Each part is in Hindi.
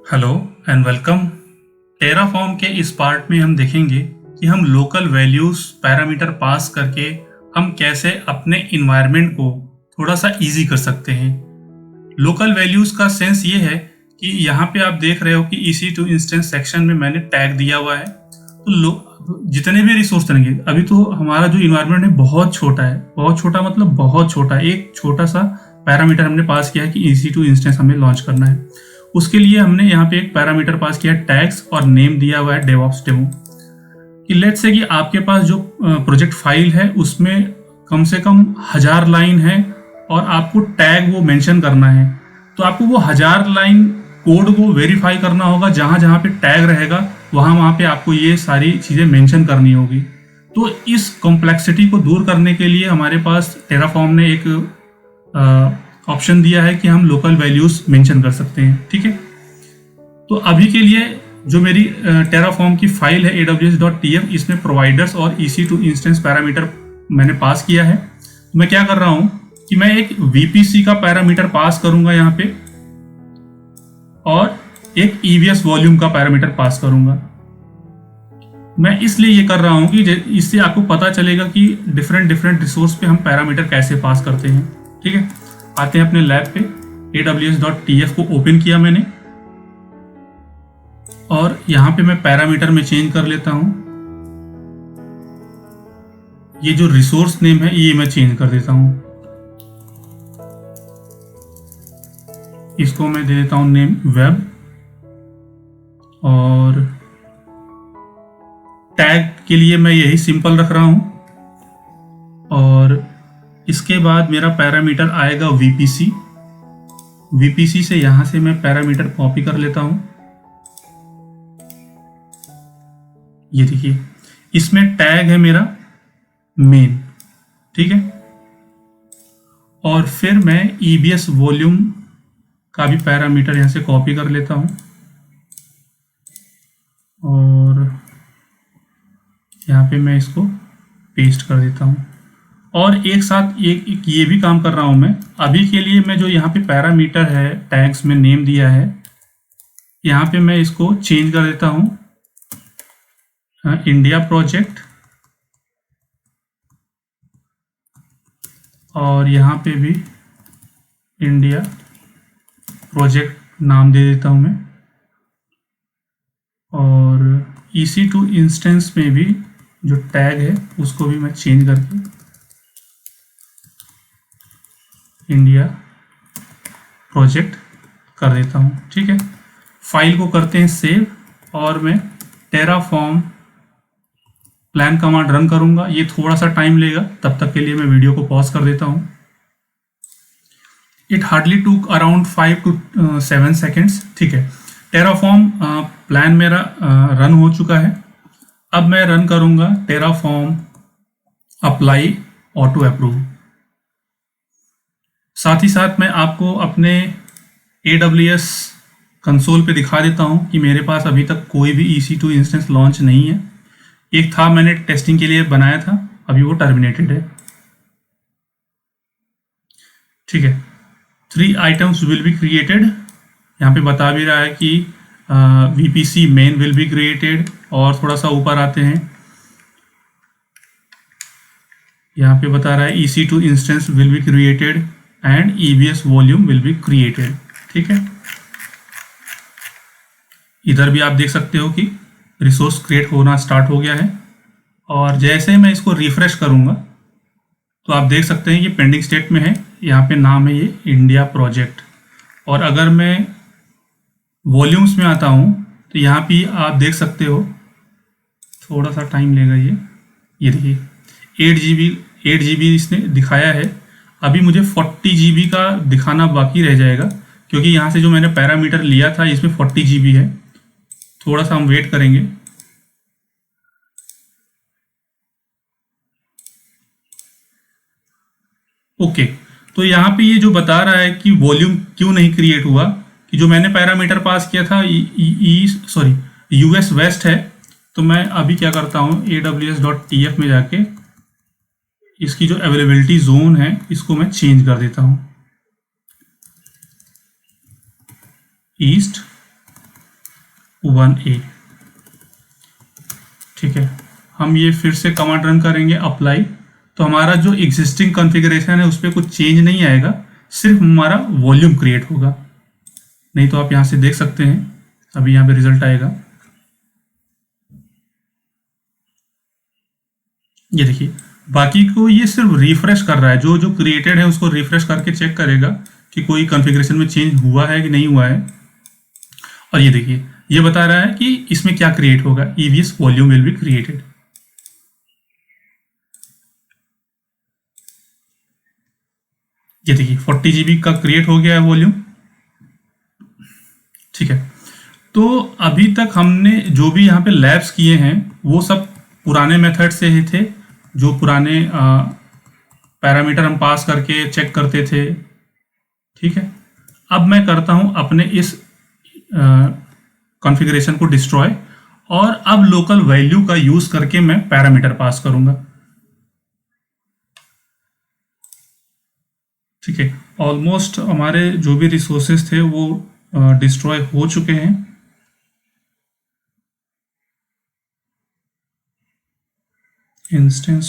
Hello and welcome. टेराफॉर्म के इस पार्ट में हम देखेंगे कि हम लोकल वैल्यूज़ पैरामीटर पास करके हम कैसे अपने इन्वायरमेंट को थोड़ा सा इजी कर सकते हैं। लोकल वैल्यूज़ का सेंस ये है कि यहाँ पे आप देख रहे हो कि EC2 इंस्टेंस सेक्शन में मैंने टैग दिया हुआ है। तो जितने भी रिसोर्स रहेंगे, अभी तो हमारा जो इन्वायरमेंट है बहुत छोटा है, बहुत छोटा मतलब बहुत छोटा, एक छोटा सा पैरामीटर हमने पास किया है कि EC2 इंस्टेंस हमें लॉन्च करना है। उसके लिए हमने यहाँ पे एक पैरामीटर पास किया है टैग्स और नेम दिया हुआ है डेवऑप्स डेमो। कि लेट्स से कि आपके पास जो प्रोजेक्ट फाइल है उसमें कम से कम 1000 लाइन है और आपको टैग वो मेंशन करना है, तो आपको वो 1000 लाइन कोड को वेरीफाई करना होगा। जहाँ जहाँ पे टैग रहेगा वहाँ पे आपको ये सारी चीज़ें मेंशन करनी होगी। तो इस कॉम्प्लेक्सिटी को दूर करने के लिए हमारे पास टेराफॉर्म ने एक ऑप्शन दिया है कि हम लोकल वैल्यूज मेंशन कर सकते हैं। ठीक है, तो अभी के लिए जो मेरी टेराफॉर्म की फाइल है aws.tf, इसमें प्रोवाइडर्स और EC2 इंस्टेंस पैरामीटर मैंने पास किया है। तो मैं क्या कर रहा हूं कि मैं एक VPC का पैरामीटर पास करूंगा यहाँ पे और एक EVS वॉल्यूम का पैरामीटर पास करूंगा। मैं इसलिए ये कर रहा हूं कि इससे आपको पता चलेगा कि डिफरेंट रिसोर्स पे हम पैरामीटर कैसे पास करते हैं। ठीक है, आते हैं अपने लैब पे। aws.tf को ओपन किया मैंने और यहाँ पे मैं पैरामीटर में चेंज कर लेता हूँ। ये जो रिसोर्स नेम है ये मैं चेंज कर देता हूँ। इसको मैं दे देता हूँ नेम वेब और टैग के लिए मैं यही सिंपल रख रहा हूँ। और इसके बाद मेरा पैरामीटर आएगा VPC से यहाँ से मैं पैरामीटर कॉपी कर लेता हूँ। ये देखिए, इसमें टैग है मेरा मेन। ठीक है, और फिर मैं EBS वॉल्यूम का भी पैरामीटर यहाँ से कॉपी कर लेता हूँ और यहाँ पे मैं इसको पेस्ट कर देता हूँ। और एक साथ ये भी काम कर रहा हूँ मैं। अभी के लिए मैं जो यहाँ पे पैरामीटर है टैग्स में नेम दिया है, यहाँ पे मैं इसको चेंज कर देता हूँ इंडिया प्रोजेक्ट, और यहाँ पे भी इंडिया प्रोजेक्ट नाम दे देता हूँ मैं। और EC2 इंस्टेंस में भी जो टैग है उसको भी मैं चेंज करके इंडिया प्रोजेक्ट कर देता हूँ। ठीक है, फाइल को करते हैं सेव और मैं टेराफॉर्म प्लान कमांड रन करूंगा। ये थोड़ा सा टाइम लेगा, तब तक के लिए मैं वीडियो को पॉज कर देता हूँ। इट हार्डली टूक अराउंड 5 to 7 सेकेंड्स। ठीक है, टेराफॉर्म प्लान मेरा रन हो चुका है। अब मैं रन करूंगा टेराफॉर्म अप्लाई ऑटो अप्रूव। साथ ही साथ मैं आपको अपने AWS कंसोल पे दिखा देता हूं कि मेरे पास अभी तक कोई भी EC2 इंस्टेंस लॉन्च नहीं है। एक था, मैंने टेस्टिंग के लिए बनाया था, अभी वो टर्मिनेटेड है। ठीक है, 3 आइटम्स विल बी क्रिएटेड। यहाँ पे बता भी रहा है कि VPC men will be created. और थोड़ा सा ऊपर आते हैं, यहाँ पे बता रहा है EC2 instance will be created and EBS volume will be created. ठीक है, इधर भी आप देख सकते हो कि रिसोर्स क्रिएट होना स्टार्ट हो गया है। और जैसे मैं इसको रिफ्रेश करूंगा तो आप देख सकते हैं कि पेंडिंग स्टेट में है। यहाँ पे नाम है ये इंडिया प्रोजेक्ट। और अगर मैं वॉल्यूम्स में आता हूँ तो यहाँ पे आप देख सकते हो, थोड़ा सा टाइम लेगा ये देखिए 8 GB इसने दिखाया है। अभी मुझे 40 GB का दिखाना बाकी रह जाएगा, क्योंकि यहाँ से जो मैंने पैरामीटर लिया था इसमें 40 GB है। थोड़ा सा हम वेट करेंगे। ओके, तो यहाँ पे ये जो बता रहा है कि वॉल्यूम क्यों नहीं क्रिएट हुआ, कि जो मैंने पैरामीटर पास किया था US वेस्ट है। तो मैं अभी क्या करता हूँ, aws.tf में जाके इसकी जो अवेलेबिलिटी जोन है इसको मैं चेंज कर देता हूँ ईस्ट 1A। ठीक है, हम ये फिर से कमांड रन करेंगे अप्लाई, तो हमारा जो एग्जिस्टिंग कॉन्फ़िगरेशन है उस पर कुछ चेंज नहीं आएगा, सिर्फ हमारा वॉल्यूम क्रिएट होगा। नहीं तो आप यहाँ से देख सकते हैं, अभी यहाँ पे रिजल्ट आएगा, ये देखिए। बाकी को ये सिर्फ रिफ्रेश कर रहा है, जो जो क्रिएटेड है उसको रिफ्रेश करके चेक करेगा कि कोई कॉन्फ़िगरेशन में चेंज हुआ है कि नहीं हुआ है। और ये देखिए, ये बता रहा है कि इसमें क्या क्रिएट होगा, EVS volume will be created. ये देखिए 40 GB का क्रिएट हो गया है वॉल्यूम। ठीक है, तो अभी तक हमने जो भी यहाँ पे लैब्स किए हैं वो सब पुराने मेथड से ही थे, जो पुराने पैरामीटर हम पास करके चेक करते थे। ठीक है, अब मैं करता हूँ अपने इस कॉन्फ़िगरेशन को डिस्ट्रॉय, और अब लोकल वैल्यू का यूज़ करके मैं पैरामीटर पास करूँगा। ठीक है, ऑलमोस्ट हमारे जो भी रिसोर्सेज थे वो डिस्ट्रॉय हो चुके हैं। इंस्टेंस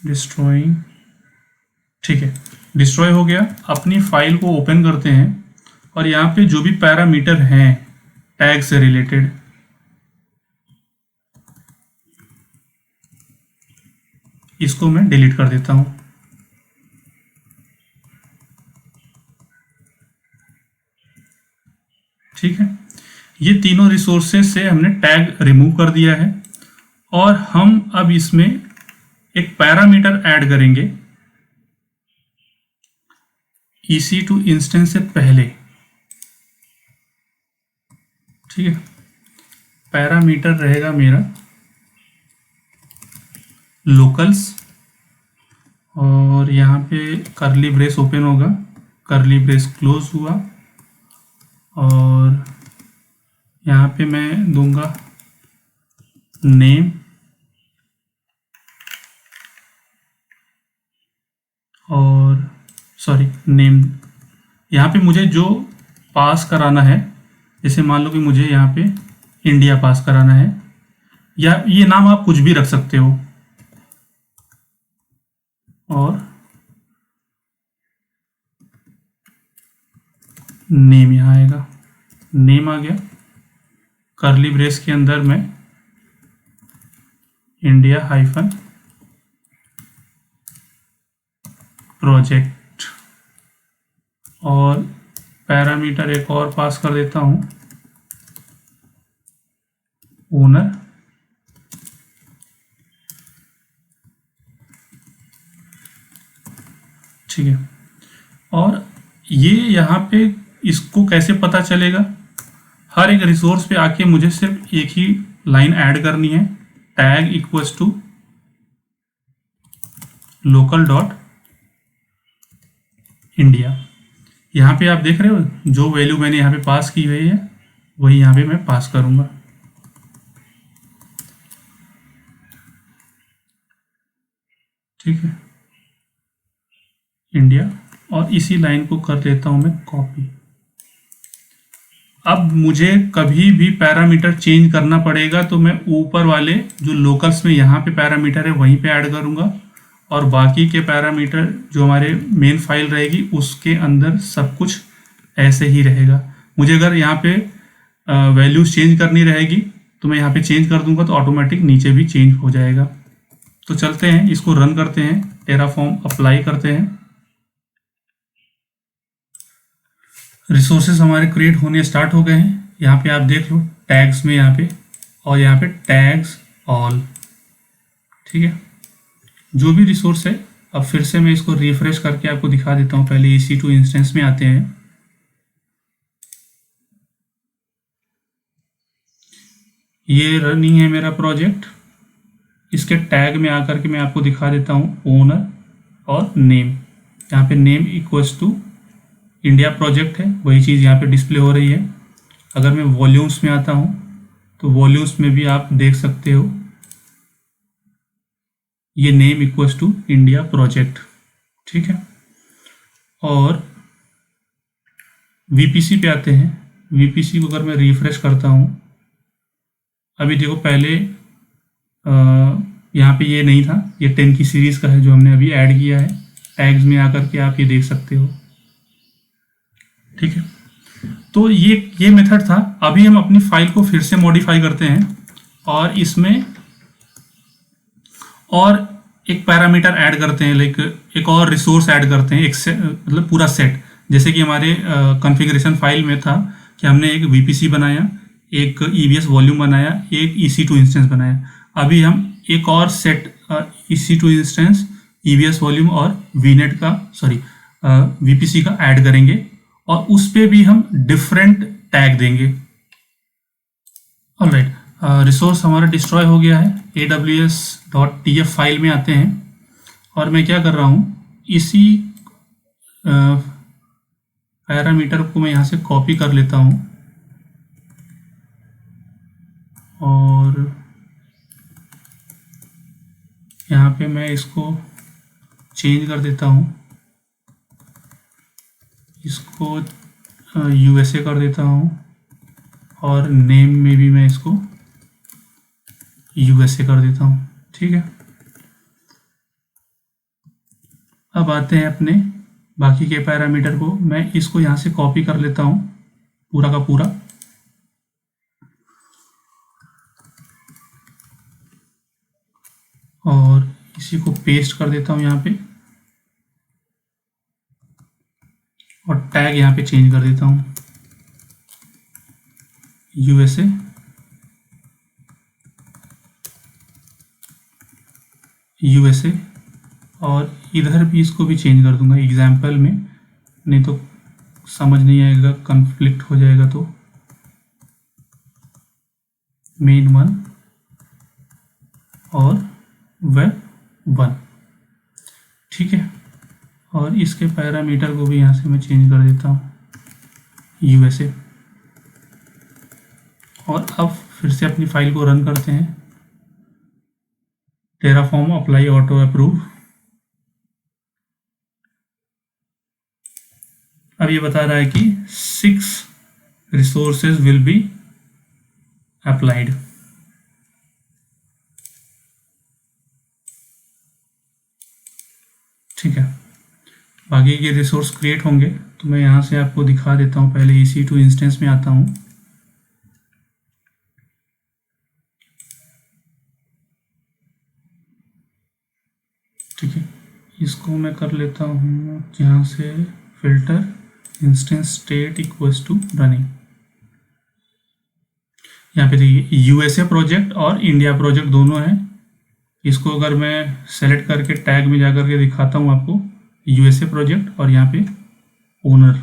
डिस्ट्रॉइंग, ठीक है, डिस्ट्रॉय हो गया। अपनी फाइल को ओपन करते हैं और यहाँ पे जो भी पैरामीटर हैं टैग से रिलेटेड, इसको मैं डिलीट कर देता हूँ। ठीक है, ये तीनों रिसोर्सेज से हमने टैग रिमूव कर दिया है, और हम अब इसमें एक पैरामीटर ऐड करेंगे EC2 इंस्टेंस से पहले। ठीक है, पैरामीटर रहेगा मेरा लोकल्स, और यहाँ पे करली ब्रेस ओपन होगा, करली ब्रेस क्लोज हुआ, और यहाँ पे मैं दूंगा नेम, और सॉरी नेम, यहाँ पे मुझे जो पास कराना है, जैसे मान लो कि मुझे यहाँ पे इंडिया पास कराना है, या ये नाम आप कुछ भी रख सकते हो, और नेम यहाँ आएगा, नेम आ गया। करली ब्रेस के अंदर में इंडिया हाइफन प्रोजेक्ट, और पैरामीटर एक और पास कर देता हूँ, ओनर। ठीक है, और ये यहाँ पे इसको कैसे पता चलेगा, हर एक रिसोर्स पे आके मुझे सिर्फ एक ही लाइन ऐड करनी है, tag equals to local dot India. यहाँ पे आप देख रहे हो जो वैल्यू मैंने यहाँ पे पास की हुई है वही यहाँ पे मैं पास करूँगा। ठीक है, इंडिया, और इसी लाइन को कर देता हूँ मैं कॉपी। अब मुझे कभी भी पैरामीटर चेंज करना पड़ेगा तो मैं ऊपर वाले जो लोकल्स में यहाँ पे पैरामीटर है वहीं पे ऐड करूँगा, और बाकी के पैरामीटर जो हमारे मेन फाइल रहेगी उसके अंदर सब कुछ ऐसे ही रहेगा। मुझे अगर यहाँ पे वैल्यूज चेंज करनी रहेगी तो मैं यहाँ पे चेंज कर दूंगा तो ऑटोमेटिक नीचे भी चेंज हो जाएगा। तो चलते हैं, इसको रन करते हैं, टेराफॉर्म अप्लाई करते हैं। रिसोर्सेज हमारे क्रिएट होने स्टार्ट हो गए हैं। यहाँ पे आप देख लो टैग्स में यहाँ पे, और यहाँ पे टैग्स ऑल। ठीक है, जो भी रिसोर्स है, अब फिर से मैं इसको रिफ्रेश करके आपको दिखा देता हूँ। पहले EC2 इंस्टेंस में आते हैं, ये रनिंग है मेरा प्रोजेक्ट। इसके टैग में आकर के मैं आपको दिखा देता हूँ ओनर और नेम। यहाँ पे name equals to India project है, वही चीज़ यहाँ पे डिस्प्ले हो रही है। अगर मैं वॉल्यूम्स में आता हूँ तो वॉल्यूम्स में भी आप देख सकते हो ये name equals to India project. ठीक है, और VPC पे आते हैं। VPC को अगर मैं रिफ्रेश करता हूँ अभी देखो पहले यहाँ पे ये नहीं था, ये 10 की सीरीज़ का है जो हमने अभी ऐड किया है। टैग्स में आकर के आप ये देख सकते हो, ठीक है। तो ये मेथड था। अभी हम अपनी फाइल को फिर से मॉडिफाई करते हैं और इसमें और एक पैरामीटर ऐड करते हैं, लाइक एक और रिसोर्स ऐड करते हैं, मतलब पूरा सेट। जैसे कि हमारे कॉन्फ़िगरेशन फाइल में था कि हमने एक VPC बनाया, एक EBS वॉल्यूम बनाया, एक EC2 इंस्टेंस बनाया। अभी हम एक और set EC2 instance, EBS volume और VPC का ऐड करेंगे और उस पे भी हम डिफरेंट टैग देंगे। ऑलराइट, रिसोर्स हमारा डिस्ट्रॉय हो गया है। aws.tf फाइल में आते हैं और मैं क्या कर रहा हूँ, इसी पैरामीटर को मैं यहाँ से कॉपी कर लेता हूँ और यहाँ पे मैं इसको चेंज कर देता हूँ, इसको USA कर देता हूँ और नेम में भी मैं इसको USA कर देता हूँ, ठीक है। अब आते हैं अपने बाकी के पैरामीटर को। मैं इसको यहाँ से कॉपी कर लेता हूँ पूरा का पूरा और इसी को पेस्ट कर देता हूँ यहाँ पे और टैग यहाँ पे चेंज कर देता हूँ USA और इधर भी इसको भी चेंज कर दूंगा एग्जाम्पल में, नहीं तो समझ नहीं आएगा, कॉन्फ्लिक्ट हो जाएगा। तो main1 और web1, ठीक है। और इसके पैरामीटर को भी यहाँ से मैं चेंज कर देता हूँ USA और अब फिर से अपनी फाइल को रन करते हैं। Terraform apply auto approve. अब ये बता रहा है कि 6 रिसोर्सेज विल बी अप्लाइड। ठीक है, बाकी के रिसोर्स क्रिएट होंगे तो मैं यहाँ से आपको दिखा देता हूँ। पहले EC2 इंस्टेंस में आता हूँ, ठीक है। इसको मैं कर लेता हूँ यहाँ से filter instance state equals to running. यहाँ पे देखिए USA प्रोजेक्ट और इंडिया प्रोजेक्ट दोनों हैं। इसको अगर मैं सेलेक्ट करके टैग में जाकर के दिखाता हूँ आपको, USA प्रोजेक्ट और यहाँ पे ओनर।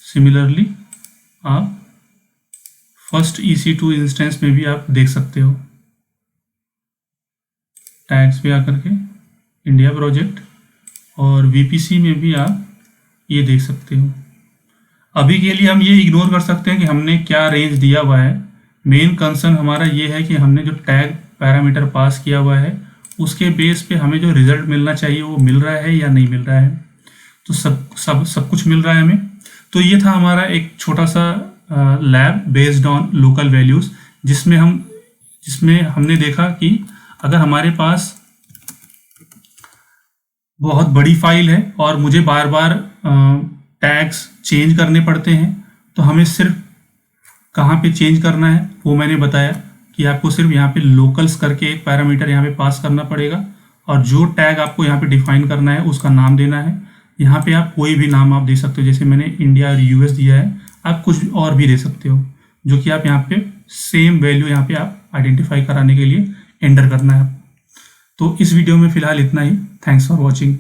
सिमिलरली आप फर्स्ट EC2 इंस्टेंस में भी आप देख सकते हो, टैग्स पे आकर के इंडिया प्रोजेक्ट और VPC में भी आप ये देख सकते हो। अभी के लिए हम ये इग्नोर कर सकते हैं कि हमने क्या रेंज दिया हुआ है। मेन कंसर्न हमारा ये है कि हमने जो टैग पैरामीटर पास किया हुआ है उसके बेस पे हमें जो रिजल्ट मिलना चाहिए वो मिल रहा है या नहीं मिल रहा है। तो सब कुछ मिल रहा है हमें। तो ये था हमारा एक छोटा सा lab based on local values, जिसमें हमने देखा कि अगर हमारे पास बहुत बड़ी फाइल है और मुझे बार बार टैग्स चेंज करने पड़ते हैं, तो हमें सिर्फ कहाँ पे चेंज करना है वो मैंने बताया कि आपको सिर्फ यहाँ पे लोकल्स करके एक पैरामीटर यहाँ पे पास करना पड़ेगा और जो टैग आपको यहाँ पे डिफाइन करना है उसका नाम देना है। यहाँ पे आप कोई भी नाम आप दे सकते हो, जैसे मैंने इंडिया और US दिया है, आप कुछ और भी दे सकते हो, जो कि आप यहाँ पे सेम वैल्यू यहाँ पे आप आइडेंटिफाई कराने के लिए एंटर करना है। तो इस वीडियो में फिलहाल इतना ही। Thanks for watching.